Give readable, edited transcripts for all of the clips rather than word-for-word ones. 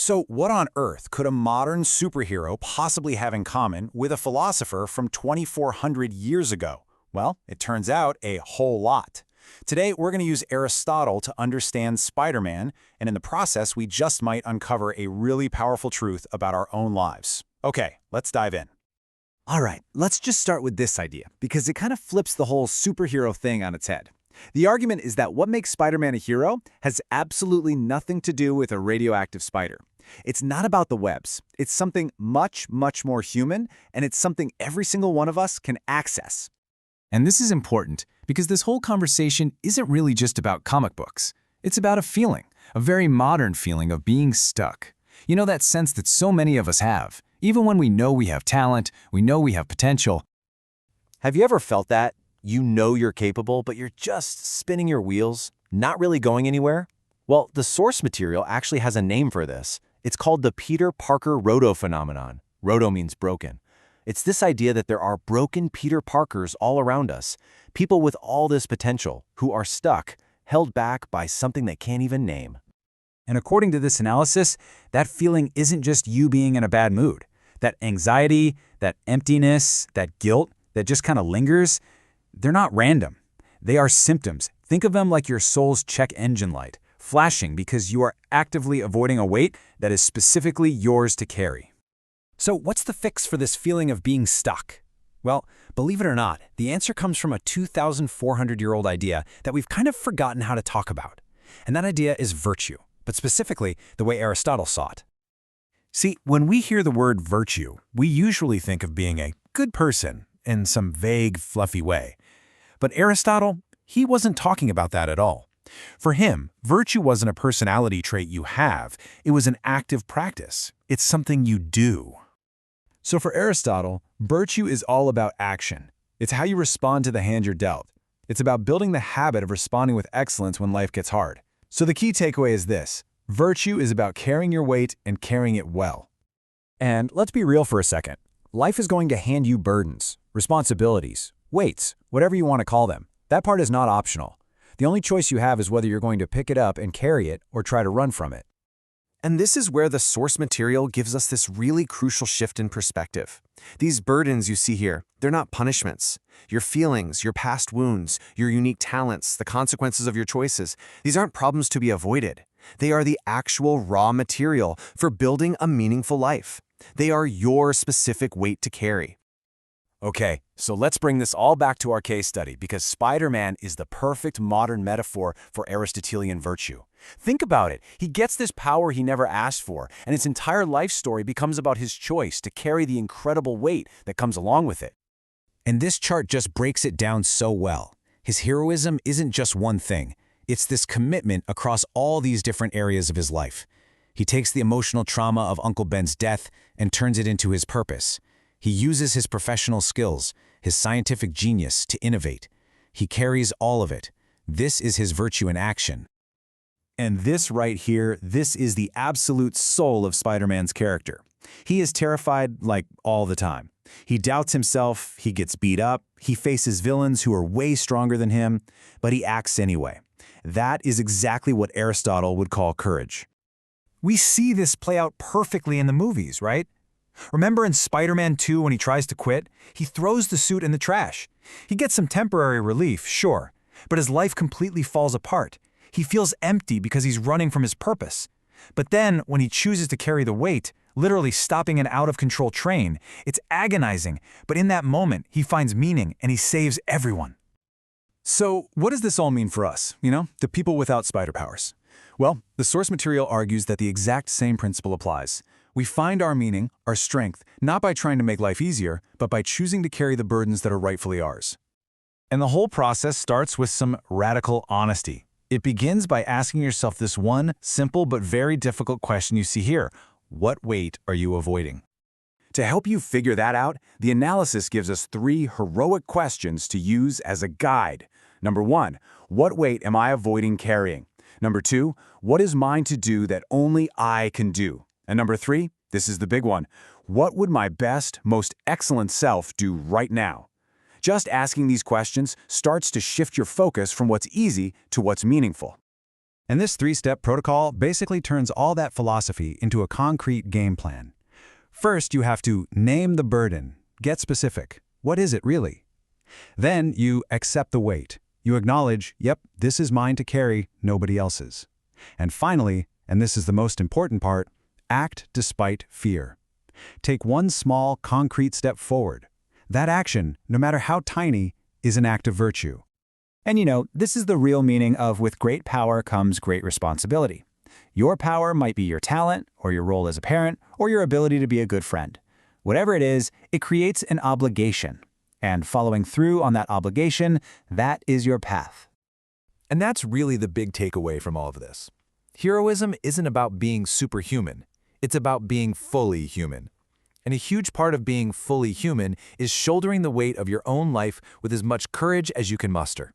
So what on earth could a modern superhero possibly have in common with a philosopher from 2,400 years ago? Well, it turns out a whole lot. Today, we're going to use Aristotle to understand Spider-Man, and in the process, we just might uncover a really powerful truth about our own lives. Okay, let's dive in. All right, let's just start with this idea, because it kind of flips the whole superhero thing on its head. The argument is that what makes Spider-Man a hero has absolutely nothing to do with a radioactive spider. It's not about the webs. It's something much, much more human, and it's something every single one of us can access. And this is important because this whole conversation isn't really just about comic books. It's about a feeling, a very modern feeling of being stuck. You know, that sense that so many of us have. Even when we know we have talent, we know we have potential. Have you ever felt that? You know you're capable, but you're just spinning your wheels, not really going anywhere? Well, the source material actually has a name for this. It's called the Peter Parker Roto phenomenon. Roto means broken. It's this idea that there are broken Peter Parkers all around us, people with all this potential, who are stuck, held back by something they can't even name. And according to this analysis, that feeling isn't just you being in a bad mood. That anxiety, that emptiness, that guilt that just kind of lingers, they're not random. They are symptoms. Think of them like your soul's check engine light, flashing because you are actively avoiding a weight that is specifically yours to carry. So what's the fix for this feeling of being stuck? Well, believe it or not, the answer comes from a 2,400-year-old idea that we've kind of forgotten how to talk about. And that idea is virtue, but specifically the way Aristotle saw it. See, when we hear the word virtue, we usually think of being a good person in some vague, fluffy way. But Aristotle, he wasn't talking about that at all. For him, virtue wasn't a personality trait you have. It was an active practice. It's something you do. So for Aristotle, virtue is all about action. It's how you respond to the hand you're dealt. It's about building the habit of responding with excellence when life gets hard. So the key takeaway is this: virtue is about carrying your weight and carrying it well. And let's be real for a second. Life is going to hand you burdens, responsibilities, weights, whatever you want to call them. That part is not optional. The only choice you have is whether you're going to pick it up and carry it or try to run from it. And this is where the source material gives us this really crucial shift in perspective. These burdens you see here, they're not punishments. Your feelings, your past wounds, your unique talents, the consequences of your choices, these aren't problems to be avoided. They are the actual raw material for building a meaningful life. They are your specific weight to carry. Okay, so let's bring this all back to our case study because Spider-Man is the perfect modern metaphor for Aristotelian virtue. Think about it. He gets this power he never asked for, and his entire life story becomes about his choice to carry the incredible weight that comes along with it. And this chart just breaks it down so well. His heroism isn't just one thing. It's this commitment across all these different areas of his life. He takes the emotional trauma of Uncle Ben's death and turns it into his purpose. He uses his professional skills, his scientific genius to innovate. He carries all of it. This is his virtue in action. And this right here, this is the absolute soul of Spider-Man's character. He is terrified, like, all the time. He doubts himself, he gets beat up, he faces villains who are way stronger than him, but he acts anyway. That is exactly what Aristotle would call courage. We see this play out perfectly in the movies, right? Remember in Spider-Man 2 when he tries to quit? He throws the suit in the trash. He gets some temporary relief, sure, but his life completely falls apart. He feels empty because he's running from his purpose. But then, when he chooses to carry the weight, literally stopping an out-of-control train, it's agonizing, but in that moment, he finds meaning and he saves everyone. So what does this all mean for us, the people without spider powers? Well, the source material argues that the exact same principle applies. We find our meaning, our strength, not by trying to make life easier, but by choosing to carry the burdens that are rightfully ours. And the whole process starts with some radical honesty. It begins by asking yourself this one simple but very difficult question you see here: what weight are you avoiding? To help you figure that out, the analysis gives us 3 heroic questions to use as a guide. Number 1, what weight am I avoiding carrying? Number 2, what is mine to do that only I can do? And number 3, this is the big one, what would my best, most excellent self do right now? Just asking these questions starts to shift your focus from what's easy to what's meaningful. And this three-step protocol basically turns all that philosophy into a concrete game plan. First, you have to name the burden, get specific. What is it really? Then you accept the weight. You acknowledge, yep, this is mine to carry, nobody else's. And finally, and this is the most important part, act despite fear. Take one small, concrete step forward. That action, no matter how tiny, is an act of virtue. And this is the real meaning of with great power comes great responsibility. Your power might be your talent, or your role as a parent, or your ability to be a good friend. Whatever it is, it creates an obligation. And following through on that obligation, that is your path. And that's really the big takeaway from all of this. Heroism isn't about being superhuman. It's about being fully human. And a huge part of being fully human is shouldering the weight of your own life with as much courage as you can muster.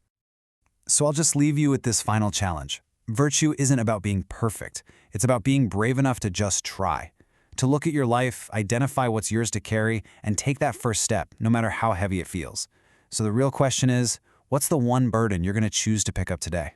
So I'll just leave you with this final challenge. Virtue isn't about being perfect. It's about being brave enough to just try. To look at your life, identify what's yours to carry, and take that first step, no matter how heavy it feels. So the real question is, what's the one burden you're going to choose to pick up today?